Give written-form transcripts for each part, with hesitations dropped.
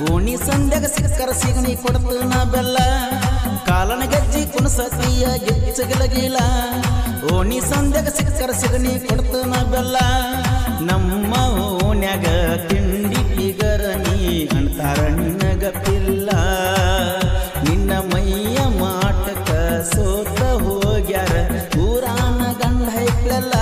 ಓಣಿ ಸಂಧ್ಯಾಗ ಸಿಕ್ಕರ ಸಿಗಣಿ ಕೊಡ್ತನ ಬೆಲ್ಲ ಕಾಲನ ಗೆಜ್ಜಿ ಕುಣಸತಿಯ ಗೆಚ್ಚಗಲಗಿಲ್ಲ ಓಣಿ ಸಂಧ್ಯಾಗ ಸಿಕ್ಕರ ಸಿಗಣಿ ಕೊಡ್ತನ ಬೆಲ್ಲ ನಮ್ಮ ಓಣ್ಯಾಗ ತಿಂಡಿ ಪಿಗರ ನೀ ಅಂತಾರ ನಿನಗ ಪಿಲ್ಲ ನಿನ್ನ ಮೈಯ ಮಾಟಕ ಸೋತ ಹೋಗ್ಯಾರ ಊರಾನ ಗಂಡ ಹೈಕ್ಲಲ್ಲ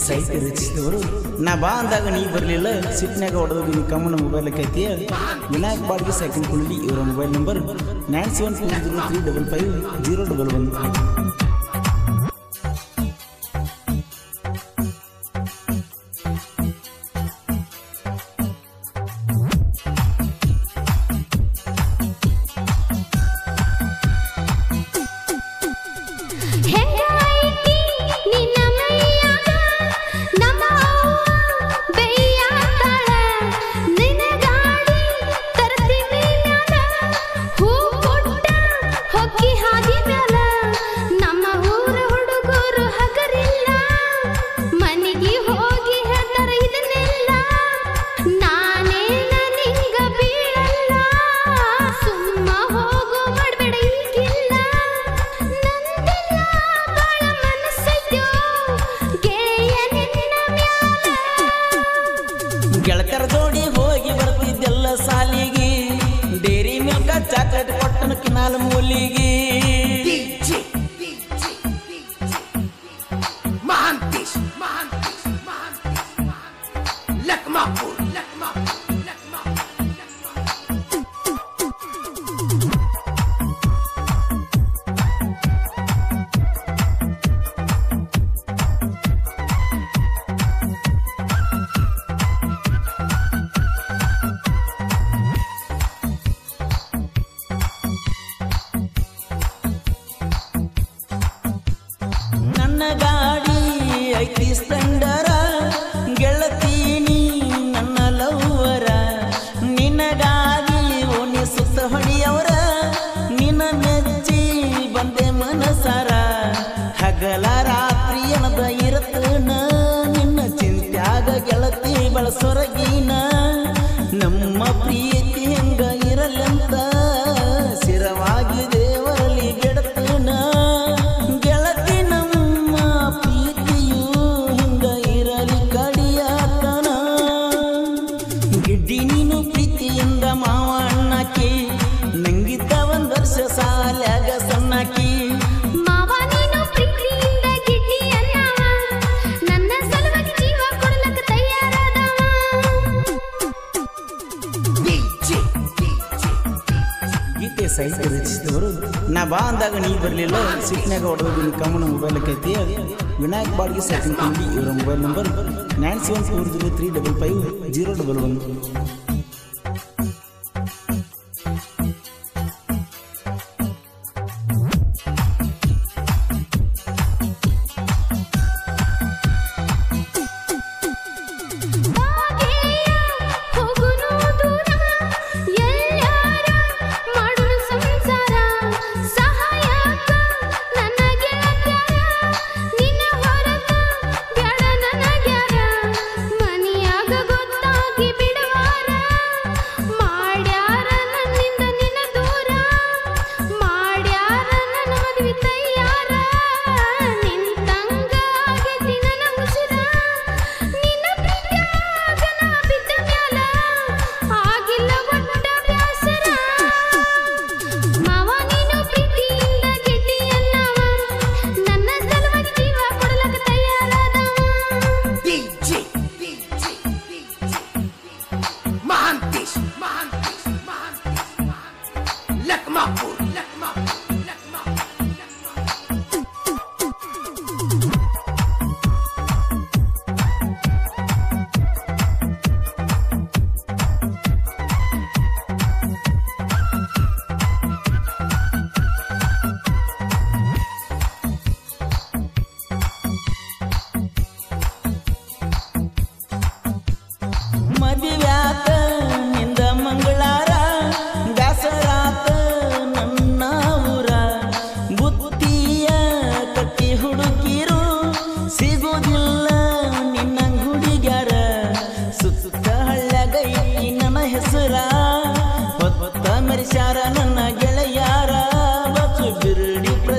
ಸಾಹಿತ್ಯ ರಚಿಸಿದವರು ನಾ ಬಾ ಅಂದಾಗ ನೀ ಬರಲಿಲ್ಲ ಸಿಟ್ನಾಗ ಹೊಡೆದು ನಿನ್ನ ಕಮ್ಮನ ಮೊಬೈಲ್ ಕೈತಿ ವಿನಾಯಕ್ ಬಾಡ್ಗೆ ಸೆಕೆಂಡ್ ಕುಳ್ಳಿ ಇವರ ಮೊಬೈಲ್ ನಂಬರ್ 9743555011 ಗೆಳಕರ ಜೋಡಿ ಹೋಗಿ ಬರ್ತಿದ್ದೆಲ್ಲ ಸಾಲಿಗೆ ಡೇರಿ ಮಿಲ್ಕ ಚಾಕ್ಲೇಟ್ ಕೊಟ್ಟನ ಕಿನಾಲ್ ಮೂಲಿಗೆ ಗಾಡಿ ಐತಿ ಸ್ಪ್ಲೆಂಡರ ಗೆಳತೀನಿ ನನ್ನ ಲವ್ವರ ನಿನಗಾಗಿ ಓಣಿ ಸುತ್ತ ಹೊಡಿಯವರ ನಿನ್ನ ನೆಚ್ಚಿ ಬಂದೆ ಮನಸಾರ ಹಗಲ ರಾತ್ರಿ ಎನದ ಇರತನ ನಿನ್ನ ಚಿಂತ್ಯಾಗ ಗೆಳತಿ ಬಳಸೊರಗಿನ ನಮ್ಮ ಪ್ರೀತಿ ಹೆಂಗ ಇರಲಂತ ಸ್ಥಿರವಾಗಿ ದೇವರಲ್ಲಿ ಗೆಡತನ ನೀನು ಪ್ರೀತಿಯಿಂದ ಮಾವ ಅಣ್ಣಾಕಿ ನಂಗಿದ್ದ ಒಂದ್ ವರ್ಷ ಸಾಲ್ಯಾಗ ಸಣ್ಣಾಕಿ ಮಾವ ನೀನು ಪ್ರೀತಿಯಿಂದ ಗಿಡ್ಡಿ ಅನ್ನವ ನನ್ನ ಸಲುವಾಗಿ ಜೀವ ಕೊಡಲಕ್ಕ ತಯಾರಾದವ ಗೀತೆ ಸಾಹಿತ್ಯ ರಚಿಸಿದವರು ನಾ ಬಾ ಅಂದಾಗ ನೀ ಬರಲಿಲ್ಲ ಸಿಟ್ನಾಗ ಹೊಡೆದು ನಿನ್ನ ಕಮ್ಮನ ಮೊಬೈಲ್ ಕೈತಿ ವಿನಾಯಕ್ ಬಾಡ್ಗೆ ಸೆಕೆಂಡ್ ಕುಳ್ಳಿ ಇವರ ಮೊಬೈಲ್ ನಂಬರ್ 9743555011 ಮನಿಯಾಗ ಗೊತ್ತಾಗಿ ಬಿಡವಾರ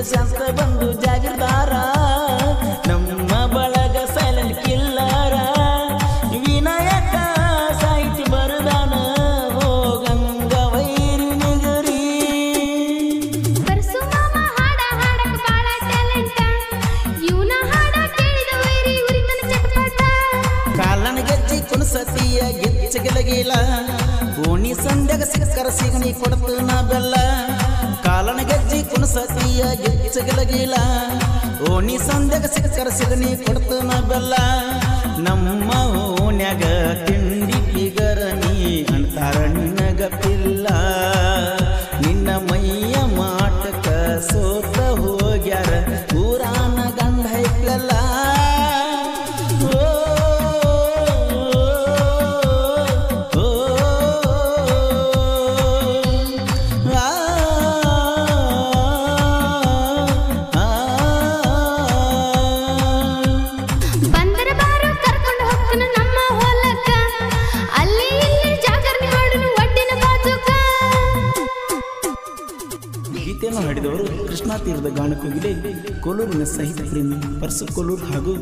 ಶಾಸ್ತ್ರ ಬಂದು ಜಾಗಿರ್ದಾರ ನಮ್ಮ ಬಳಗ ಸೈಲೆಂಟ್ ಕಿಲ್ಲರ ವಿನಾಯಕ ಸಾಹಿತ್ಯ ಬರದಾನ ಹೋಗಂಗ ವೈರಿ ನಿಗರಿ ಬರ್ಸು ಮಾಮ ಹಾಡ ಹಾಡಕ ಬಾಳ ಟ್ಯಾಲೆಂಟ್ ಇವನ ಹಾಡ ಕೇಳಿದ ವೈರಿ ಉರಿತನ ಚಟಪಟ ಕಾಲನ ಗೆಜ್ಜಿ ಕುಣಸತಿಯ ಗೆಚ್ಚಗಲಗಿಲ್ಲ ಓಣಿ ಸಂಧ್ಯಾಗ ಸಿಕ್ಕರ ಸಿಗಣಿ ಕೊಡತು ನಾ ಬೆಲ್ಲ ಕಾಲನ ಗೆಜ್ಜಿ ಕುಣಸತಿಯ ಗೆಚ್ಚಗಲಗಿಲ್ಲ ಓಣಿ ಸಂಧ್ಯಾಗ ಸಿಕ್ಕರ ಸಿಗಣಿ ಕೊಡತು ನಾ ಬೆಲ್ಲ ನಮ್ಮ ಓಣ್ಯಾಗ ತಿಂಡಿ ಪಿಗರನಿ ಅಂತಾರ ನಿನಗ ಪಿಲ್ಲ ನಿನ್ನ ಮೈಯ ಮಾಟಕ ಸೋತ ಹೋಗ್ಯಾರ ಊರಾನ ಗಂಡ ಐಕ್ಲಲ್ಲ ಬಂದರ ಬಾರು ಕರ್ಕೊಂಡು ಹೋಗ್ತಾನ ನಮ್ಮ ಹೊಲಕ್ಕ ಅಲ್ಲಿ ಇಲ್ಲಿ ಜಾಗರಣೆ ಮಾಡೋನು ಒಡ್ಡಿನ ಬಾಜುಕ ಗೀತೆಯನ್ನು ಹಾಡಿದವರು ಕೃಷ್ಣಾ ತೀರದ ಗಾನಕೋಗಿಲೆ ಕೋಲೂರಿನ ಸಾಹಿತ್ಯ ಪ್ರೇಮಿ ಪರ್ಸು ಕೋಲೂರು ಹಾಗೂ